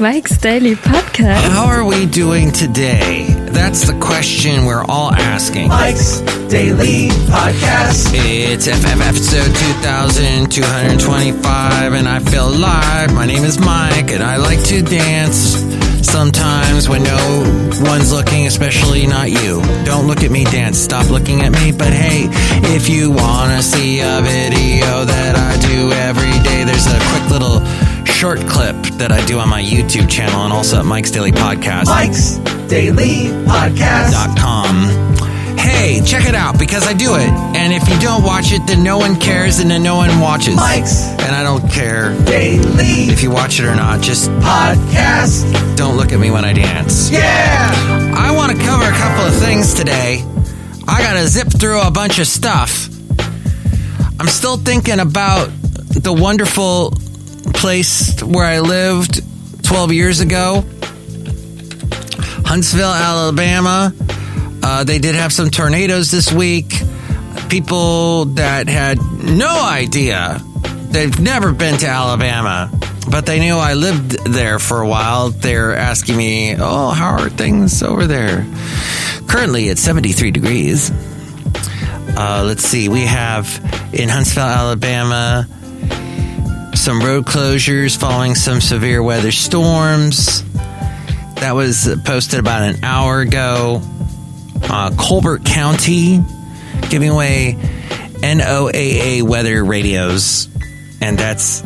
Mike's Daily Podcast. How are we doing today? That's the question we're all asking. Mike's Daily Podcast. It's episode 2225, and I feel alive. My name is Mike, and I like to dance sometimes when no one's looking, especially not you. Don't look at me dance. Stop looking at me. But hey, if you want to see a video that I do every day, there's a quick little short clip that I do on my YouTube channel and also at Mike's Daily Podcast. Mike's Daily Podcast.com. Hey, check it out because I do it. And if you don't watch it, then no one cares and then no one watches. Mike's and I don't care Daily if you watch it or not. Just Podcast. Don't look at me when I dance. Yeah! I want to cover a couple of things today. I got to zip through a bunch of stuff. I'm still thinking about the wonderful place where I lived 12 years ago. Huntsville, Alabama. They did have some tornadoes this week. People that had no idea, they've never been to Alabama, but they knew I lived there for a while. They're asking me, oh, how are things over there? Currently, it's 73 degrees. Let's see. We have in Huntsville, Alabama, some road closures following some severe weather storms. That was posted about an hour ago. Colbert County giving away NOAA weather radios, and that's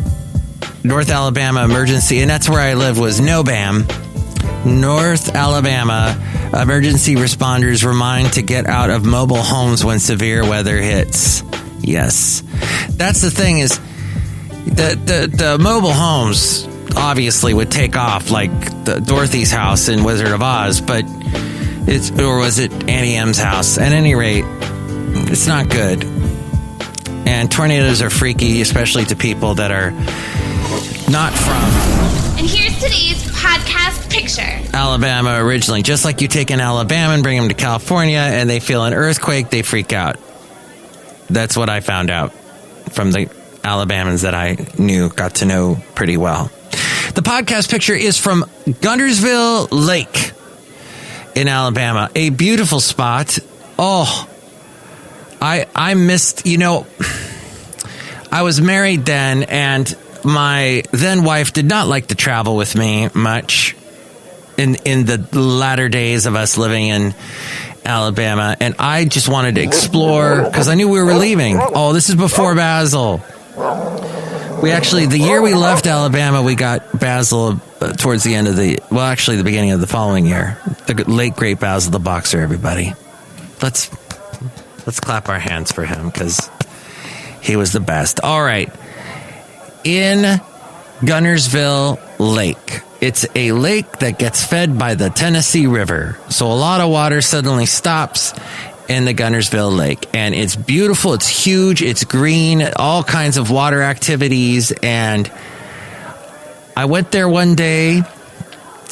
North Alabama emergency, and that's where I live, was NOBAM. North Alabama emergency responders remind to get out of mobile homes when severe weather hits. Yes, that's the thing, is the mobile homes obviously would take off like the Dorothy's house in Wizard of Oz, but or was it Annie M's house? At any rate, it's not good. And tornadoes are freaky, especially to people that are not from... And here's today's podcast picture. Alabama originally. Just like you take an Alabama and bring them to California and they feel an earthquake, they freak out. That's what I found out from the Alabamans that I got to know pretty well. The podcast picture is from Gunnersville Lake in Alabama. A beautiful spot. Oh, I missed, I was married then, and my then wife did not like to travel with me much in the latter days of us living in Alabama, and I just wanted to explore because I knew we were leaving. Oh, this is before Basil. We actually, the year we left Alabama, we got Basil towards the end of the beginning of the following year. The late great Basil the boxer, everybody. Let's clap our hands for him because he was the best. All right. In Gunnersville Lake. It's a lake that gets fed by the Tennessee River. So a lot of water suddenly stops in the Gunnersville Lake. And it's beautiful. It's huge. It's green. All kinds of water activities. And I went there one day.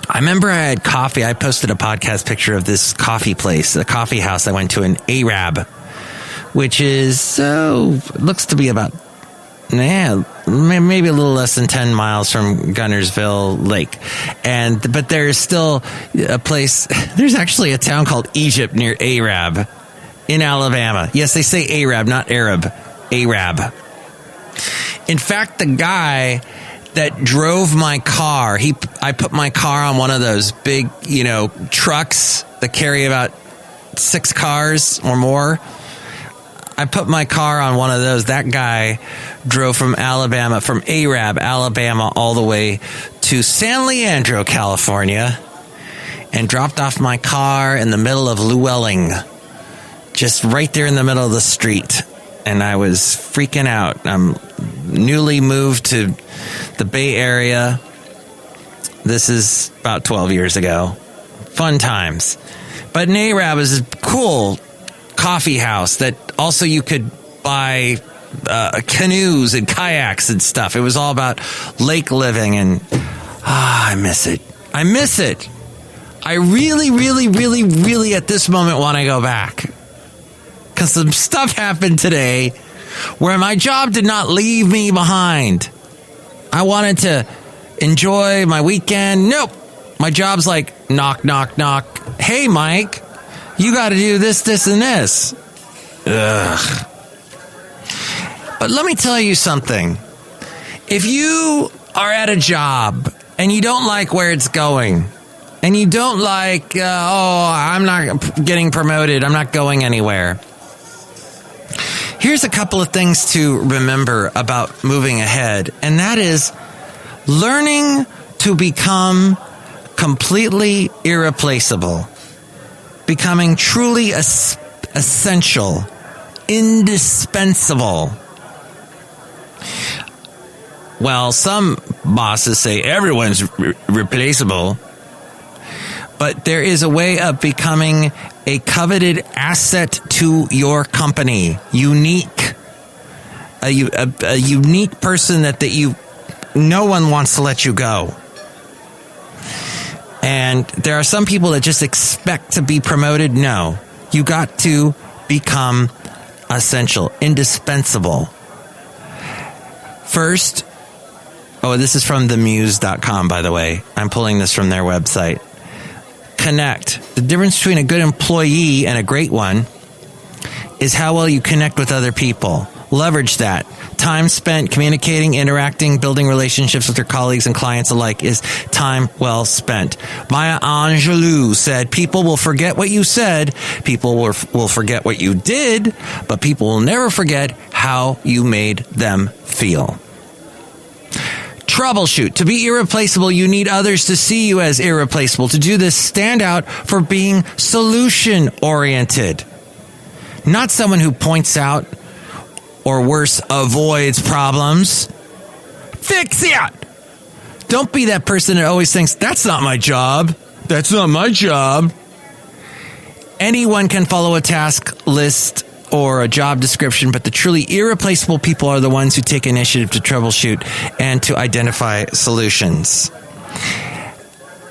I remember I had coffee. I posted a podcast picture of this coffee place, a coffee house I went to in Arab, which is, looks to be about, maybe a little less than 10 miles from Gunnersville Lake. But there's still a place, there's actually a town called Egypt near Arab in Alabama. Yes, they say Arab, not Arab. Arab. In fact, the guy that drove my car, I put my car on one of those big, trucks that carry about 6 cars or more. I put my car on one of those. That guy drove from Arab, Alabama, all the way to San Leandro, California, and dropped off my car in the middle of Llewellyn, just right there in the middle of the street. And I was freaking out. I'm newly moved to the Bay Area. This is about 12 years ago. Fun times. But in Arab is a cool coffee house that also you could buy canoes and kayaks and stuff. It was all about lake living, and I miss it. I miss it. I really, really, really, really at this moment want to go back. Because some stuff happened today where my job did not leave me behind. I wanted to enjoy my weekend. Nope. My job's like, knock, knock, knock. Hey, Mike, you got to do this, this, and this. Ugh. But let me tell you something. If you are at a job and you don't like where it's going, and you don't like, I'm not getting promoted, I'm not going anywhere. Here's a couple of things to remember about moving ahead, and that is learning to become completely irreplaceable, becoming truly essential, indispensable. Well, some bosses say everyone's replaceable, but there is a way of becoming a coveted asset to your company, unique, a unique person that no one wants to let you go. And there are some people that just expect to be promoted. No, you got to become essential, indispensable. First, this is from themuse.com, by the way. I'm pulling this from their website. Connect. The difference between a good employee and a great one is how well you connect with other people. Leverage that. Time spent communicating, interacting, building relationships with your colleagues and clients alike is time well spent. Maya Angelou said, people will forget what you said, people will forget what you did, but people will never forget how you made them feel. Troubleshoot. To be irreplaceable, you need others to see you as irreplaceable. To do this, stand out for being solution-oriented. Not someone who points out or worse, avoids problems. Fix it! Don't be that person that always thinks, that's not my job. That's not my job. Anyone can follow a task list or a job description, but the truly irreplaceable people are the ones who take initiative to troubleshoot and to identify solutions.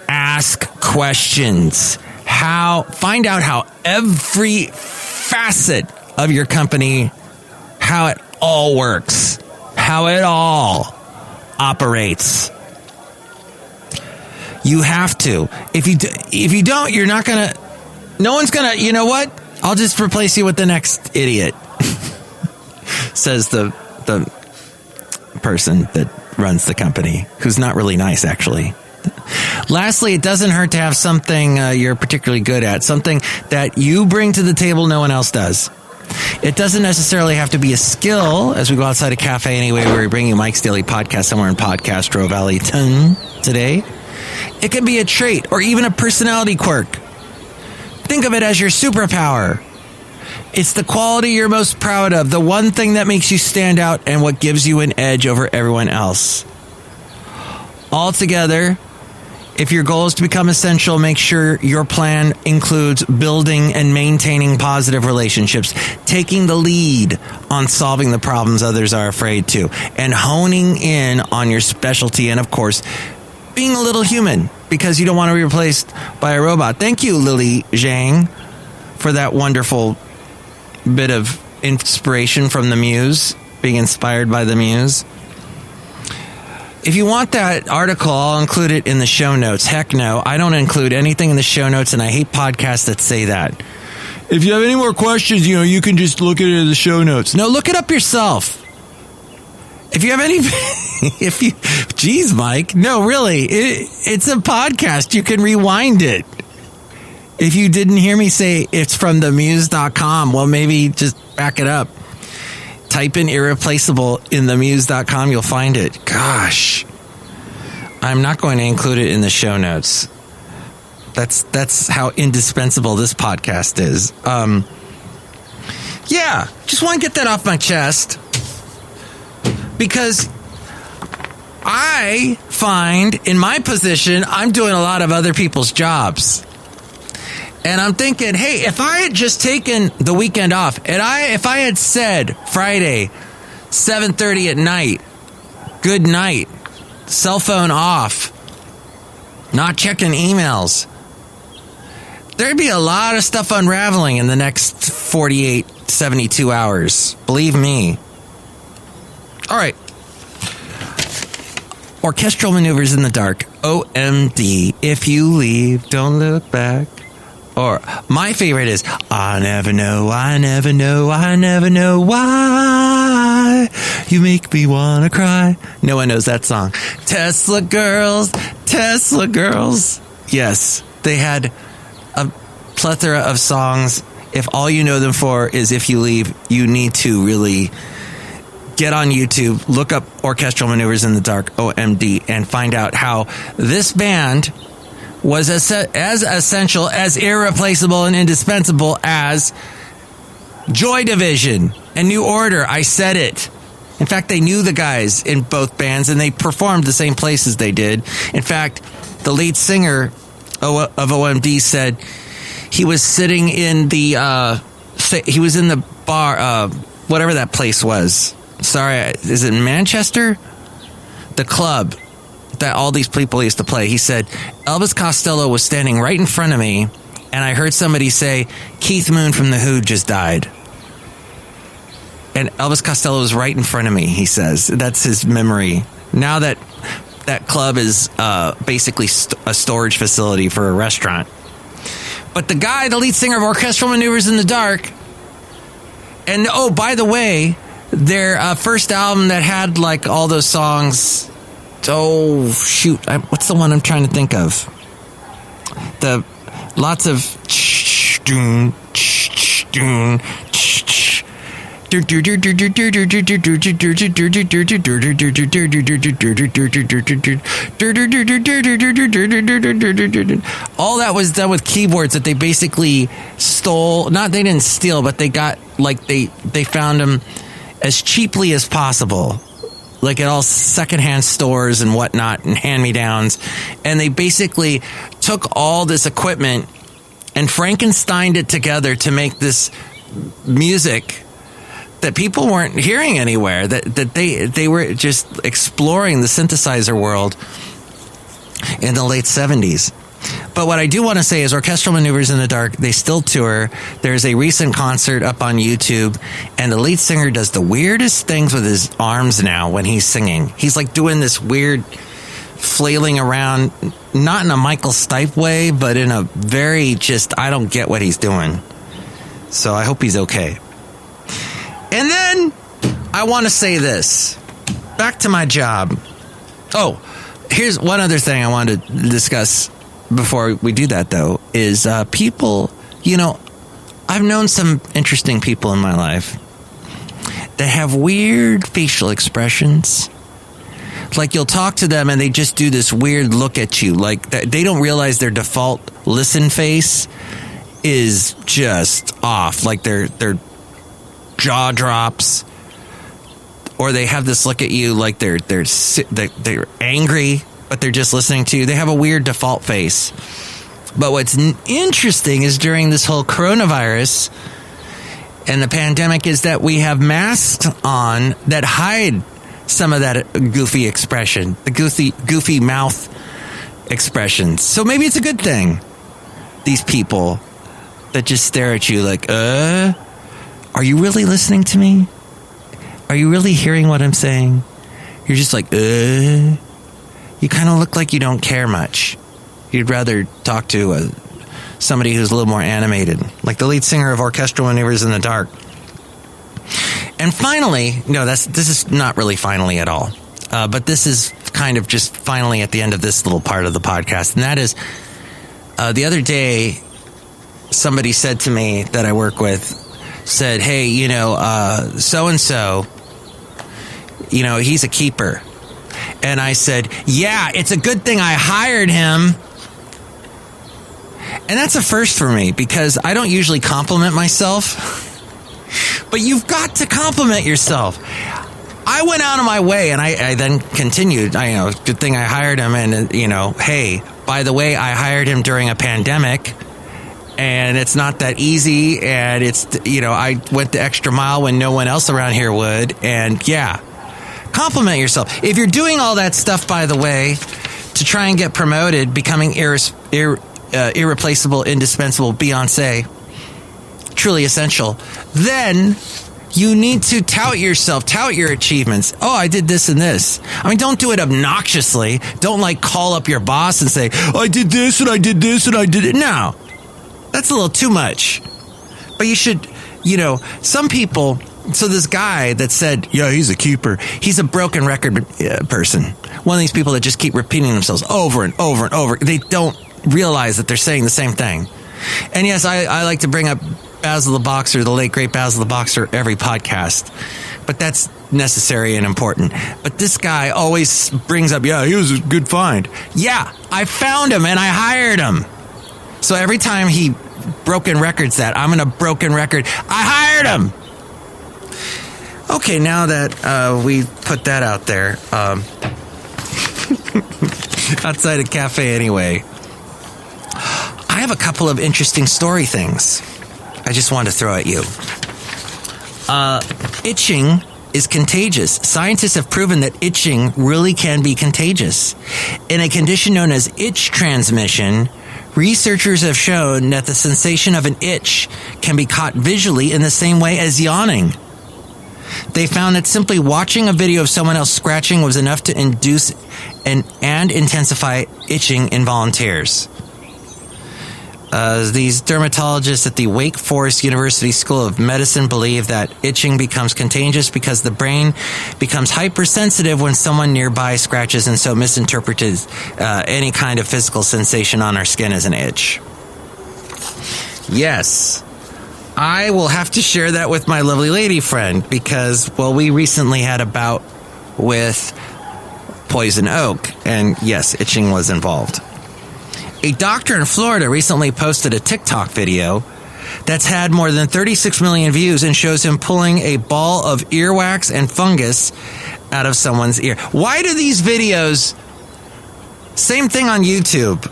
Ask questions. Find out how every facet of your company, how it all works, how it all operates. You have to. If you don't, you're not going to, no one's going to, you know what? I'll just replace you with the next idiot, says the person that runs the company, who's not really nice, actually. Lastly, it doesn't hurt to have something you're particularly good at, something that you bring to the table no one else does. It doesn't necessarily have to be a skill. As we go outside a cafe anyway, we're bringing you Mike's Daily Podcast somewhere in Podcastro Valentino today. It can be a trait or even a personality quirk. Think of it as your superpower. It's the quality you're most proud of, the one thing that makes you stand out and what gives you an edge over everyone else. Altogether, if your goal is to become essential, make sure your plan includes building and maintaining positive relationships, taking the lead on solving the problems others are afraid to, and honing in on your specialty, and of course, being a little human, because you don't want to be replaced by a robot. Thank you, Lily Zhang, for that wonderful bit of inspiration from the Muse, being inspired by the Muse. If you want that article, I'll include it in the show notes. Heck no, I don't include anything in the show notes, and I hate podcasts that say that. If you have any more questions, you can just look at it in the show notes. No, look it up yourself. If you have any, geez, Mike, no, really, it's a podcast. You can rewind it. If you didn't hear me say it's from themuse.com, well, maybe just back it up. Type in irreplaceable in themuse.com. You'll find it. Gosh, I'm not going to include it in the show notes. That's how indispensable this podcast is. Yeah, just want to get that off my chest. Because I find in my position, I'm doing a lot of other people's jobs. And I'm thinking, hey, if I had just taken the weekend off, and if I had said Friday, 7:30 at night, good night, cell phone off, not checking emails, there'd be a lot of stuff unraveling in the next 48, 72 hours. Believe me. All right. Orchestral Maneuvers in the Dark, OMD. If you leave, don't look back. Or my favorite is, I never know, I never know, I never know why you make me want to cry. No one knows that song. Tesla Girls, Tesla Girls. Yes, they had a plethora of songs. If all you know them for is If You Leave, you need to really get on YouTube, look up Orchestral Maneuvers in the Dark, OMD, and find out how this band was as essential, as irreplaceable and indispensable as Joy Division and New Order. I said it. In fact, they knew the guys in both bands, and they performed the same places they did. In fact, the lead singer of OMD said he was sitting in the he was in the bar, whatever that place was. Sorry, is it Manchester? The club that all these people used to play. He said, Elvis Costello was standing right in front of me, and I heard somebody say, Keith Moon from The Who just died. And Elvis Costello was right in front of me, he says. That's his memory. Now that club is basically a storage facility for a restaurant. But the guy, the lead singer of Orchestral Maneuvers in the Dark, and oh, by the way, their first album that had like all those songs. Oh, shoot. What's the one I'm trying to think of? The lots of all that was done with keyboards that they basically stole. Not they didn't steal, but they got like they found them as cheaply as possible. Like at all secondhand stores and whatnot and hand-me-downs. And they basically took all this equipment and Frankensteined it together to make this music that people weren't hearing anywhere. That they were just exploring the synthesizer world in the late 70s. But what I do want to say is Orchestral Maneuvers in the Dark, they still tour. There's a recent concert up on YouTube, and the lead singer does the weirdest things with his arms now when he's singing. He's like doing this weird flailing around, not in a Michael Stipe way, but in a very just, I don't get what he's doing. So I hope he's okay. And then I want to say this. Back to my job. Oh, here's one other thing I wanted to discuss before we do that, though, is people, I've known some interesting people in my life that have weird facial expressions. Like you'll talk to them and they just do this weird look at you. Like they don't realize their default listen face is just off. Like their jaw drops, or they have this look at you like they're angry, but they're just listening to you. They have a weird default face. But what's interesting is during this whole coronavirus and the pandemic is that we have masks on that hide some of that goofy expression, the goofy mouth expressions. So maybe it's a good thing. These people that just stare at you like, are you really listening to me? Are you really hearing what I'm saying? You're just like, You kind of look like you don't care much. You'd rather talk to somebody who's a little more animated, like the lead singer of Orchestral Maneuvers in the Dark. And finally, no, this is not really finally at all, but this is kind of just finally at the end of this little part of the podcast, and that is the other day, somebody said to me that I work with, said, hey, so-and-so, he's a keeper. And I said, yeah, it's a good thing I hired him. And that's a first for me because I don't usually compliment myself. But you've got to compliment yourself. I went out of my way and I then continued. Good thing I hired him. And, hey, by the way, I hired him during a pandemic. And it's not that easy. And it's, I went the extra mile when no one else around here would. And yeah. Compliment yourself. If you're doing all that stuff, by the way, to try and get promoted, becoming irreplaceable, indispensable, Beyonce, truly essential, then You need to tout yourself, tout your achievements. Oh, I did this and this. I mean, don't do it obnoxiously. Don't like call up your boss and say, I did this and I did this and I did it. No, that's a little too much. But you should, some people, so this guy that said, yeah, he's a keeper. He's a broken record person. One of these people that just keep repeating themselves over and over and over. They don't realize that they're saying the same thing. And yes, I like to bring up Basil the Boxer, the late great Basil the Boxer, every podcast. But that's necessary and important. But this guy always brings up, yeah, he was a good find. Yeah, I found him and I hired him. So every time he broken records that, I'm in a broken record, I hired him. Okay, now that we put that out there, outside a cafe anyway, I have a couple of interesting story things I just wanted to throw at you. Itching is contagious. Scientists have proven that itching really can be contagious. In a condition known as itch transmission, researchers have shown that the sensation of an itch can be caught visually in the same way as yawning. They found that simply watching a video of someone else scratching was enough to induce and intensify itching in volunteers. These dermatologists at the Wake Forest University School of Medicine believe that itching becomes contagious because the brain becomes hypersensitive when someone nearby scratches, and so misinterpreted any kind of physical sensation on our skin as an itch. Yes, I will have to share that with my lovely lady friend because, well, we recently had a bout with poison oak, and yes, itching was involved. A doctor in Florida recently posted a TikTok video that's had more than 36 million views and shows him pulling a ball of earwax and fungus out of someone's ear. Why do these videos... Same thing on YouTube.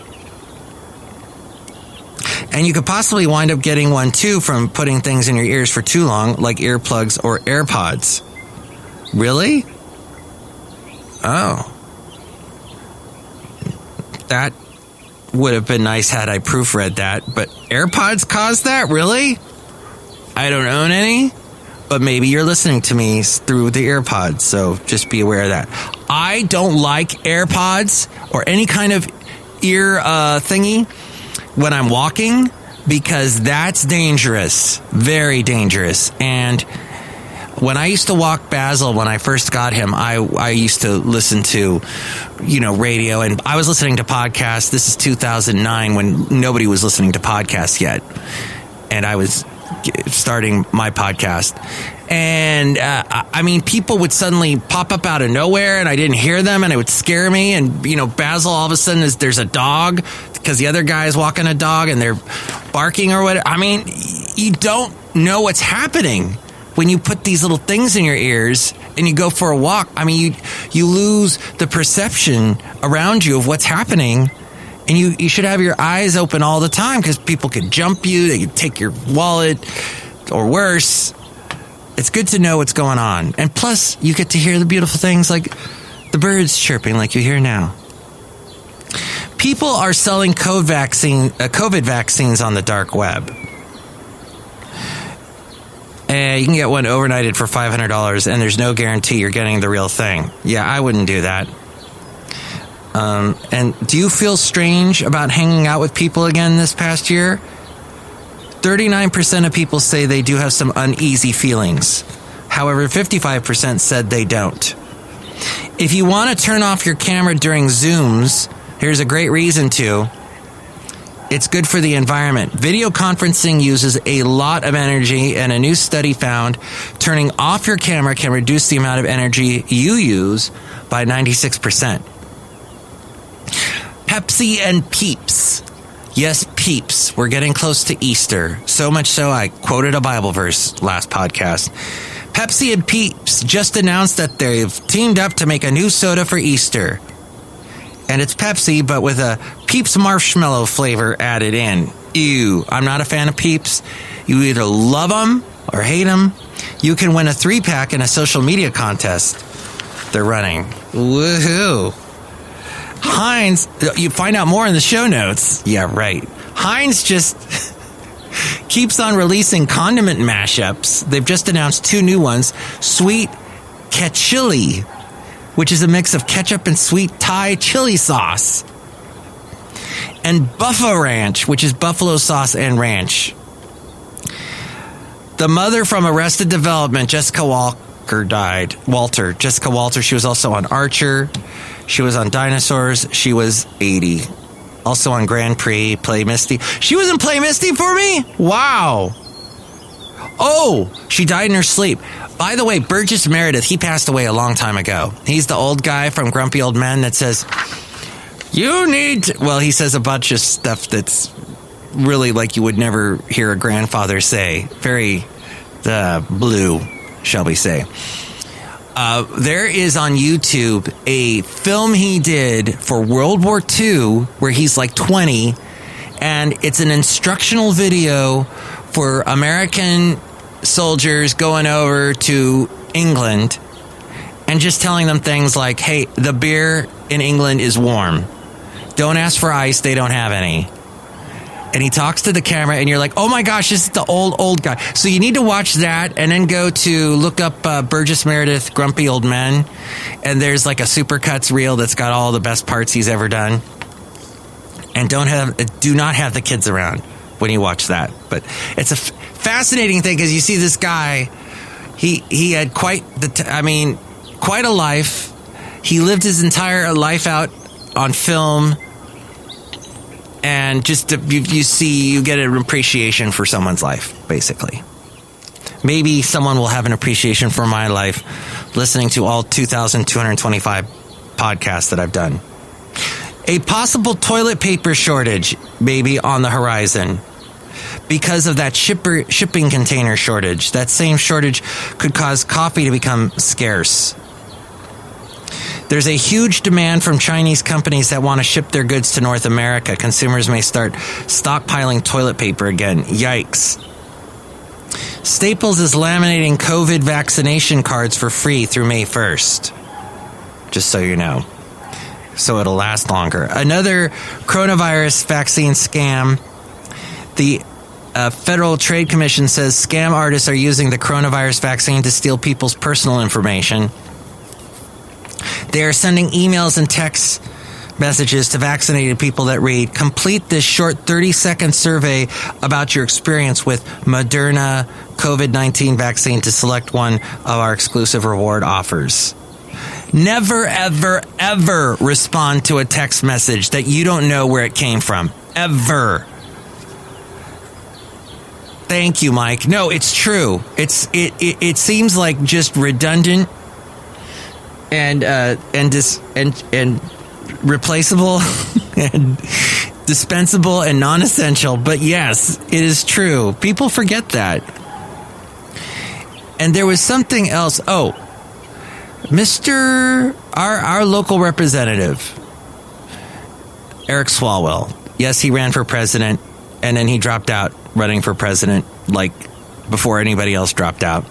And you could possibly wind up getting one too from putting things in your ears for too long, like earplugs or AirPods. Really? Oh. That would have been nice had I proofread that, but AirPods caused that? Really? I don't own any, but maybe you're listening to me through the AirPods, so just be aware of that. I don't like AirPods or any kind of ear thingy when I'm walking because that's dangerous, very dangerous. And when I used to walk Basil, when I first got him, I used to listen to, radio, and I was listening to podcasts. This is 2009 when nobody was listening to podcasts yet. And I was starting my podcast. And, people would suddenly pop up out of nowhere and I didn't hear them and it would scare me. And, Basil, all of a sudden, there's a dog because the other guy is walking a dog and they're barking or whatever. You don't know what's happening when you put these little things in your ears and you go for a walk. You lose the perception around you of what's happening, and you should have your eyes open all the time because people could jump you, they could take your wallet, or worse. It's good to know what's going on. And plus, you get to hear the beautiful things like the birds chirping like you hear now. People are selling COVID vaccines on the dark web. You can get one overnighted for $500, and there's no guarantee you're getting the real thing. Yeah, I wouldn't do that. And do you feel strange about hanging out with people again this past year? 39% of people say they do have some uneasy feelings. However, 55% said they don't. If you want to turn off your camera during Zooms, here's a great reason to. It's good for the environment. Video conferencing uses a lot of energy, and a new study found turning off your camera can reduce the amount of energy you use by 96%. Pepsi and Peeps. Yes, Peeps. We're getting close to Easter. So much so I quoted a Bible verse last podcast. Pepsi and Peeps just announced that they've teamed up to make a new soda for Easter. And it's Pepsi, but with a Peeps marshmallow flavor added in. Ew, I'm not a fan of Peeps. You either love them or hate them. You can win a 3-pack in a social media contest they're running. Woohoo. Heinz, you find out more in the show notes. Yeah, right. Heinz just keeps on releasing condiment mashups. They've just announced 2 new ones. Sweet Ketchili, which is a mix of ketchup and sweet Thai chili sauce. And Buffa Ranch, which is buffalo sauce and ranch. The mother from Arrested Development, Jessica Walter, died. Jessica Walter, she was also on Archer. She was on Dinosaurs. She was 80. Also on Grand Prix, Play Misty. She was in Play Misty for me? Wow. Oh, she died in her sleep. By the way, Burgess Meredith, he passed away a long time ago. He's the old guy from Grumpy Old Men that says, you need to... Well, he says a bunch of stuff that's really like you would never hear a grandfather say. Very blue, shall we say. There is on YouTube a film he did for World War II where he's like 20, and it's an instructional video for American soldiers going over to England and just telling them things like, hey, the beer in England is warm. Don't ask for ice. They don't have any. And he talks to the camera, and you're like, oh my gosh, this is the old guy. So you need to watch that, and then look up Burgess Meredith, Grumpy Old Men. And there's like a Supercuts reel that's got all the best parts he's ever done. And do not have the kids around when you watch that. But it's a fascinating thing, because you see this guy, he had quite a life. He lived his entire life out on film. And just you get an appreciation for someone's life, basically. Maybe someone will have an appreciation for my life listening to all 2,225 podcasts that I've done. A possible toilet paper shortage may be on the horizon because of that shipping container shortage. That same shortage could cause coffee to become scarce. There's a huge demand from Chinese companies that want to ship their goods to North America. Consumers may start stockpiling toilet paper again. Yikes. Staples is laminating COVID vaccination cards for free through May 1st. Just so you know. So it'll last longer. Another coronavirus vaccine scam. The Federal Trade Commission says scam artists are using the coronavirus vaccine to steal people's personal information. They are sending emails and text messages to vaccinated people that read, complete this short 30-second survey about your experience with Moderna COVID-19 vaccine to select one of our exclusive reward offers. Never, ever, ever respond to a text message that you don't know where it came from. Ever. Thank you, Mike. No, it's true. It seems like just redundant and replaceable and dispensable and non-essential. But yes, it is true. People forget that. And there was something else. Oh, our local representative, Eric Swalwell. Yes, he ran for president, and then he dropped out running for president, like before anybody else dropped out.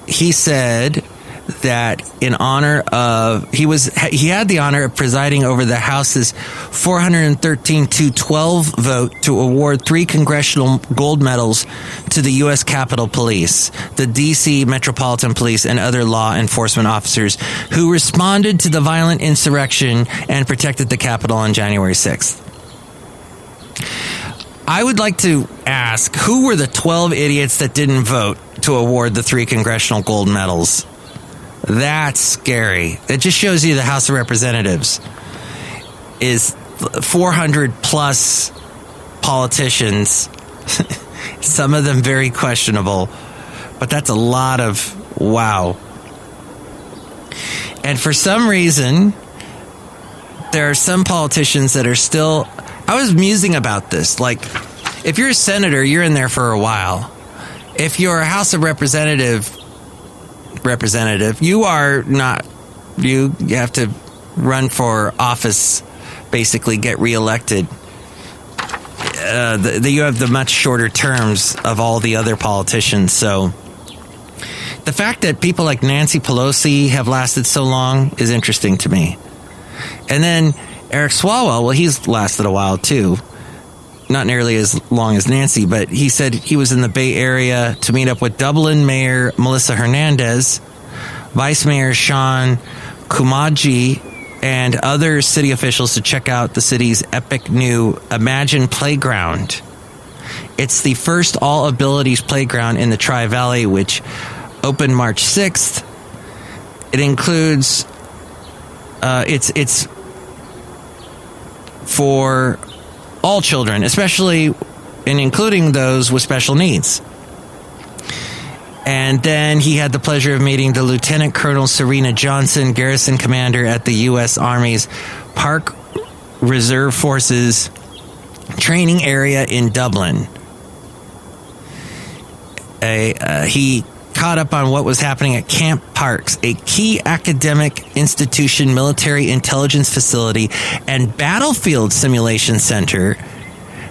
He said that in honor of, he had the honor of presiding over the House's 413-12 vote to award 3 congressional gold medals to the U.S. Capitol Police, the D.C. Metropolitan Police, and other law enforcement officers who responded to the violent insurrection and protected the Capitol on January 6th. I would like to ask, who were the 12 idiots that didn't vote to award the 3 congressional gold medals? That's scary. It just shows you the House of Representatives is 400 plus politicians, some of them very questionable, but that's a lot of wow. And for some reason, there are some politicians that are still, I was musing about this, like if you're a senator, you're in there for a while. If you're a House of Representative, you are not, you have to run for office, basically get reelected. You have the much shorter terms of all the other politicians. So the fact that people like Nancy Pelosi have lasted so long is interesting to me. And then Eric Swalwell, well, he's lasted a while too. not nearly as long as Nancy, but he said he was in the Bay Area to meet up with Dublin Mayor Melissa Hernandez, Vice Mayor Sean Kumaji, and other city officials to check out the city's epic new Imagine Playground. It's the first all-abilities playground in the Tri-Valley, which opened March 6th. It includes, it's for all children, especially and including those with special needs. And then he had the pleasure of meeting the Lieutenant Colonel Serena Johnson, Garrison Commander at the U.S. Army's Park Reserve Forces training area in Dublin. He caught up on what was happening at Camp Parks, a key academic institution, military intelligence facility, and battlefield simulation center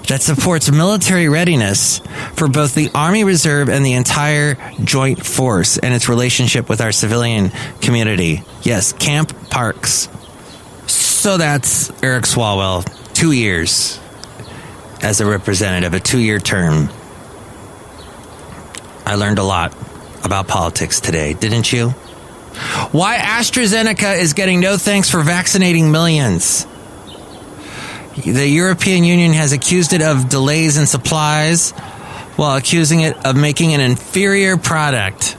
that supports military readiness for both the Army Reserve and the entire Joint Force and its relationship with our civilian community. Yes, Camp Parks. So that's Eric Swalwell, 2 years as a representative, a 2-year term. I learned a lot about politics today, didn't you? Why AstraZeneca is getting no thanks for vaccinating millions. The European Union has accused it of delays in supplies while accusing it of making an inferior product.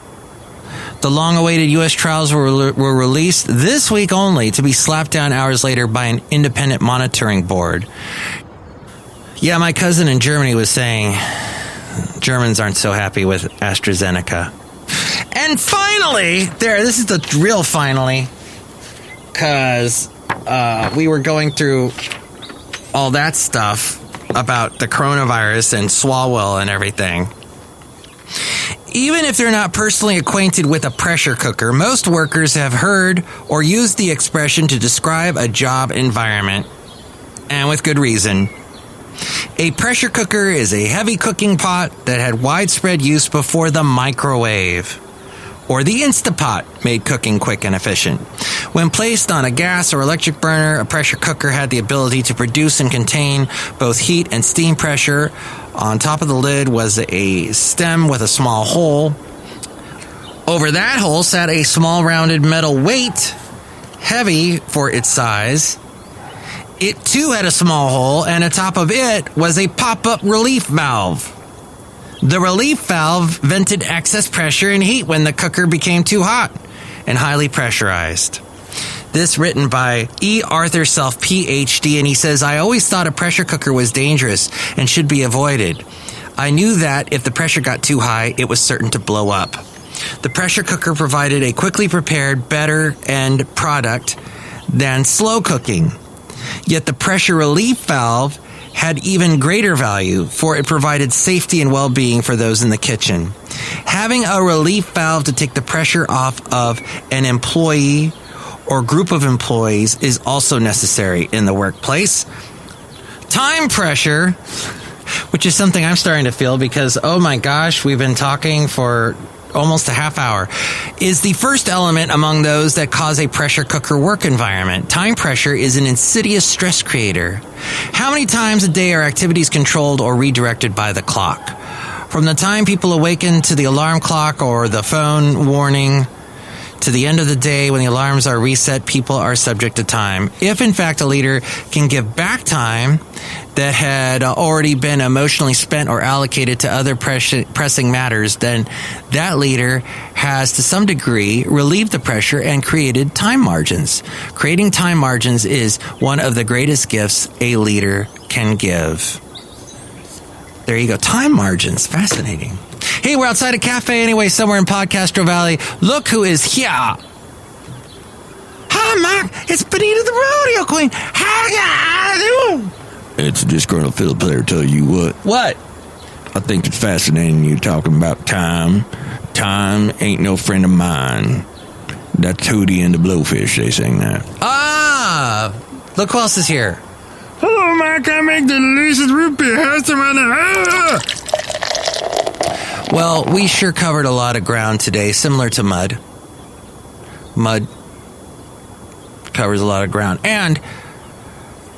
The long-awaited U.S. trials were released this week only to be slapped down hours later by an independent monitoring board. Yeah, my cousin in Germany was saying Germans aren't so happy with AstraZeneca. And finally, this is the real finally, because we were going through all that stuff about the coronavirus and Swalwell and everything. Even if they're not personally acquainted with a pressure cooker, most workers have heard or used the expression to describe a job environment, and with good reason. A pressure cooker is a heavy cooking pot that had widespread use before the microwave, or the Instapot made cooking quick and efficient. When placed on a gas or electric burner, a pressure cooker had the ability to produce and contain both heat and steam pressure. On top of the lid was a stem with a small hole. Over that hole sat a small rounded metal weight, heavy for its size. It too had a small hole, and atop of it was a pop-up relief valve. The relief valve vented excess pressure and heat when the cooker became too hot and highly pressurized. This written by E. Arthur Self, Ph.D., and he says, I always thought a pressure cooker was dangerous and should be avoided. I knew that if the pressure got too high, it was certain to blow up. The pressure cooker provided a quickly prepared, better end product than slow cooking. Yet the pressure relief valve had even greater value, for it provided safety and well-being for those in the kitchen. Having a relief valve to take the pressure off of an employee or group of employees is also necessary in the workplace. Time pressure, which is something I'm starting to feel because, oh my gosh, we've been talking for almost a half hour, is the first element among those that cause a pressure cooker work environment. Time pressure is an insidious stress creator. How many times a day are activities controlled or redirected by the clock? From the time people awaken to the alarm clock or the phone warning to the end of the day when the alarms are reset, people are subject to time. If, in fact, a leader can give back time that had already been emotionally spent or allocated to other pressing matters, then that leader has, to some degree, relieved the pressure and created time margins. Creating time margins is one of the greatest gifts a leader can give. There you go. Time margins. Fascinating. Hey, we're outside a cafe anyway, somewhere in Podcastro Valley. Look who is here. Hi, Mike. It's Benita the Rodeo Queen. How you doing? It's a Disgruntled Fiddle Player, tell you what. What? I think it's fascinating you talking about time. Time ain't no friend of mine. That's Hootie and the Blowfish, they sing that. Ah! Look who else is here. Hello, Mike. I make the delicious root beer. How's the weather? Well, we sure covered a lot of ground today, similar to mud. Mud covers a lot of ground. And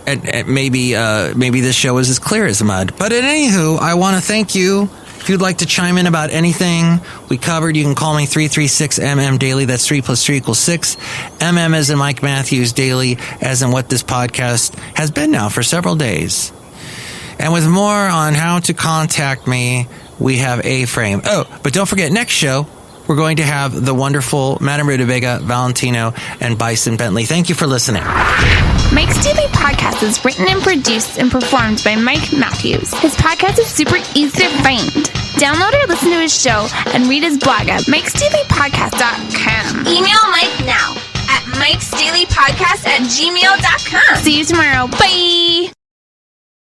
And maybe this show is as clear as mud. But anywho, I want to thank you. If you'd like to chime in about anything we covered, you can call me 336MM Daily. That's 3 + 3 = 6. MM as in Mike Matthews, Daily as in what this podcast has been now for several days. And with more on how to contact me, we have A-Frame. Oh, but don't forget, next show, we're going to have the wonderful Madame Rootabega, Valentino, and Bison Bentley. Thank you for listening. Mike's Daily Podcast is written and produced and performed by Mike Matthews. His podcast is super easy to find. Download or listen to his show and read his blog at MikesDailyPodcast.com. Email Mike now at MikesDailyPodcast@gmail.com. See you tomorrow. Bye!